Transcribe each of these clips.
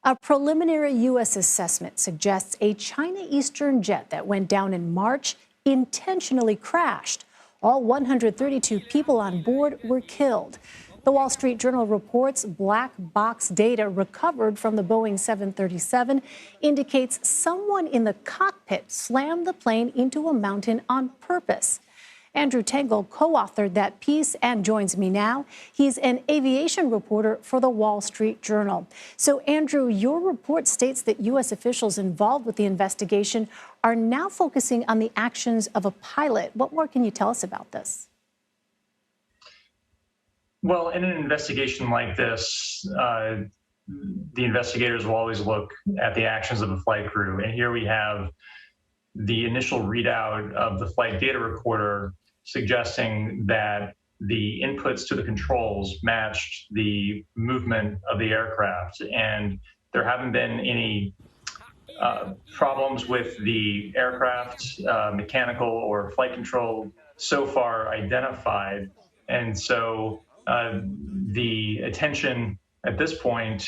A preliminary U.S. assessment suggests a China Eastern jet that went down in March intentionally crashed. All 132 people on board were killed. The Wall Street Journal reports black box data recovered from the Boeing 737 indicates someone in the cockpit slammed the plane into a mountain on purpose. Andrew Tangle co-authored that piece and joins me now. He's an aviation reporter for the Wall Street Journal. So, Andrew, your report states that U.S. officials involved with the investigation are now focusing on the actions of a pilot. What more can you tell us about this? Well, in an investigation like this, the investigators will always look at the actions of the flight crew. And here we have the initial readout of the flight data recorder suggesting that the inputs to the controls matched the movement of the aircraft. And there haven't been any problems with the aircraft, mechanical or flight control, so far identified. And so the attention at this point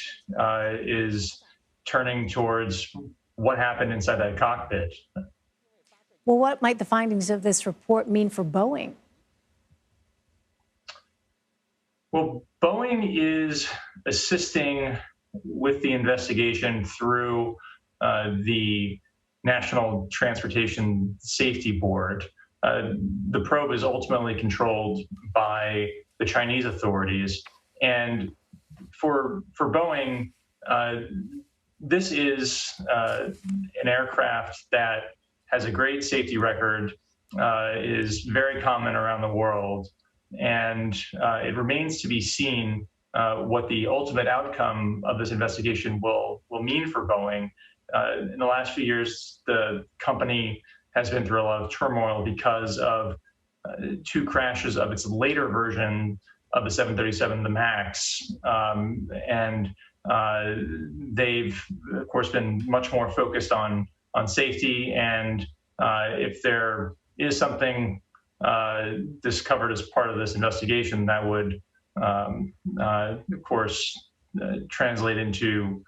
is turning towards what happened inside that cockpit. Well, what might the findings of this report mean for Boeing? Well, Boeing is assisting with the investigation through the National Transportation Safety Board. The probe is ultimately controlled by the Chinese authorities. And for Boeing, this is an aircraft that has a great safety record, is very common around the world, and it remains to be seen what the ultimate outcome of this investigation will mean for Boeing. In the last few years, the company has been through a lot of turmoil because of two crashes of its later version of the 737, the MAX, and they've, of course, been much more focused on safety, and if there is something discovered as part of this investigation, that would, of course, translate into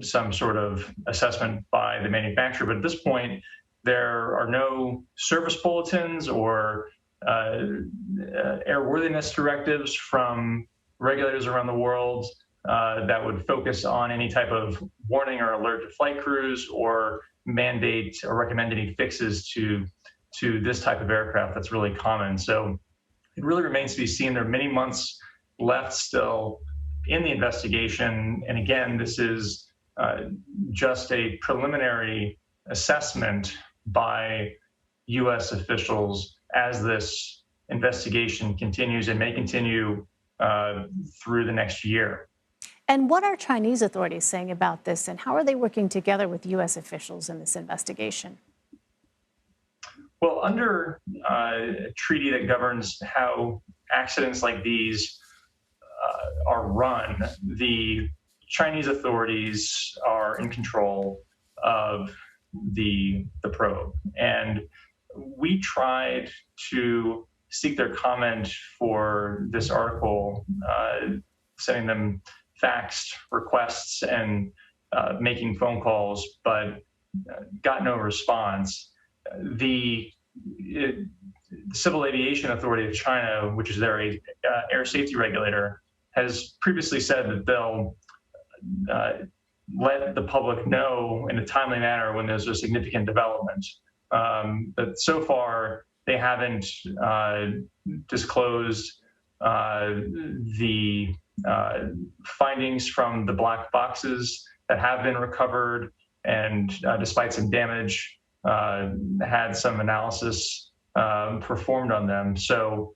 some sort of assessment by the manufacturer. But at this point, there are no service bulletins or airworthiness directives from regulators around the world that would focus on any type of warning or alert to flight crews or mandate or recommend any fixes to this type of aircraft that's really common. So it really remains to be seen. There are many months left still in the investigation. And again, this is just a preliminary assessment by U.S. officials as this investigation continues and may continue through the next year. And what are Chinese authorities saying about this, and how are they working together with U.S. officials in this investigation? Well, under a treaty that governs how accidents like these are run, the Chinese authorities are in control of the probe. And we tried to seek their comment for this article, sending them faxed requests and making phone calls, but got no response. The Civil Aviation Authority of China, which is their air safety regulator, has previously said that they'll let the public know in a timely manner when there's a significant development. But so far, they haven't disclosed the findings from the black boxes that have been recovered, and despite some damage, had some analysis performed on them. So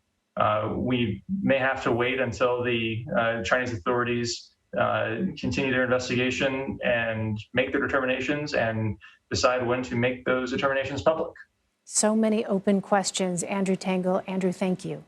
we may have to wait until the Chinese authorities continue their investigation and make their determinations and decide when to make those determinations public. So many open questions. Andrew Tangle. Andrew, thank you.